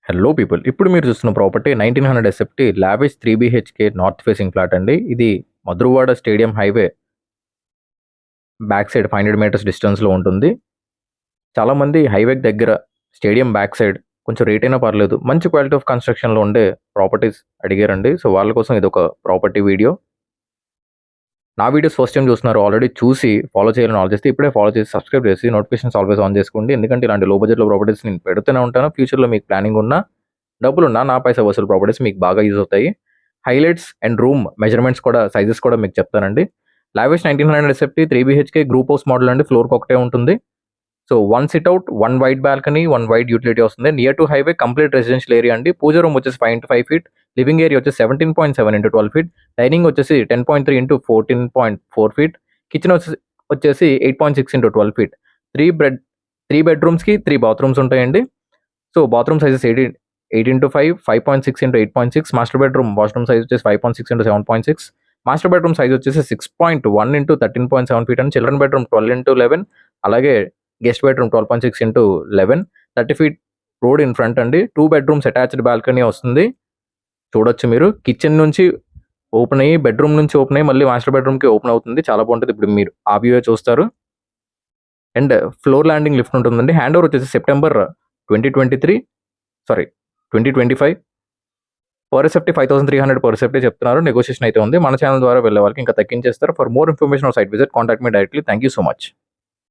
Hello people. ఇప్పుడు మీరు చూస్తున్న property 1900 SFT lavish 3 BHK north facing flat అండి. ఇది Madhurawada stadium highway back side 500 meters డిస్టెన్స్లో ఉంటుంది. చాలామంది హైవే దగ్గర స్టేడియం బ్యాక్ సైడ్ కొంచెం రేట్ అయినా పర్లేదు మంచి క్వాలిటీ ఆఫ్ కన్స్ట్రక్షన్లో ఉండే ప్రాపర్టీస్ అడిగారండి. సో వాళ్ళ కోసం ఇది ఒక ప్రాపర్టీ వీడియో. నా వీడియోస్ ఫస్ట్ టైం చూస్తున్నారు, ఆల్రెడీ చూసి ఫాలో చేయాలని ఆలోచిస్తే ఇప్పుడే ఫాలో చేసి సబ్స్క్రైబ్ చేసి నోటిఫికేషన్స్ ఆల్వేస్ ఆన్ చేసుకోండి. ఎందుకంటే ఇలాంటి లో బడ్జెట్లో ప్రాపర్టీస్ నేను పెడుతూనే ఉంటాను. ఫ్యూచర్లో మీకు ప్లానింగ్ ఉన్నా డబ్బులున్నా నా పైసా వసూలు ప్రాపర్టీస్ మీకు బాగా యూజ్ అవుతాయి. హైలైట్స్ అండ్ రూమ్ మెజర్మెంట్స్ కూడా సైజెస్ కూడా మీకు చెప్తానండి. Lavish 1900 SFT 3 BHK group house model అండి. ఫ్లోర్కి ఒకటే ఉంటుంది. So 1 sitout 1 wide balcony 1 wide utility వస్తుంది. Near to highway complete residential area అండి. పూజ రూమ్ వచ్చేసి 5 into 5 feet, లివింగ్ ఏరియా వచ్చేసి 17.7 into 12 feet, డైనింగ్ వచ్చేసి 10.3 into 14.4 feet, కిచెన్ వచ్చేసి 8.6 into 12 feet. 3 బెడ్రూమ్స్కి 3 బాత్రూమ్స్ ఉంటాయండి. So bathroom sizes 8 into 5, 5.6 into 8.6. Master bedroom washroom size వచ్చేసి 5.6 into 7.6. Master bedroom size వచ్చేసి 6.1 into 13.7 feet and children bedroom 12 into 11, అలాగే guest bedroom 12.6 into 11. 30 feet road in front అండి. 2 bedrooms attached balcony వస్తుంది. చూడొచ్చు మీరు. Kitchen నుంచి open అయ్యి bedroom నుంచి ఓపెన్ అయ్యి మళ్ళీ మాస్టర్ బెడ్రూమ్కి ఓపెన్ అవుతుంది. చాలా బాగుంటుంది. ఇప్పుడు మీరు ఆ వ్యూ చూస్తారు. అండ్ ఫ్లోర్ ల్యాండింగ్ లిఫ్ట్ ఉంటుందండి. హ్యాండ్ ఓవర్ వచ్చేసి September 2025. Per SFT 5300 per SFT చెప్తున్నారు. నెగోషియేషన్ అయితే ఉంది. మన ఛానల్ ద్వారా వెళ్ళే వాళ్ళకి ఇంకా తగ్గించేస్తారు. For more information site visit contact me directly. Thank you so much.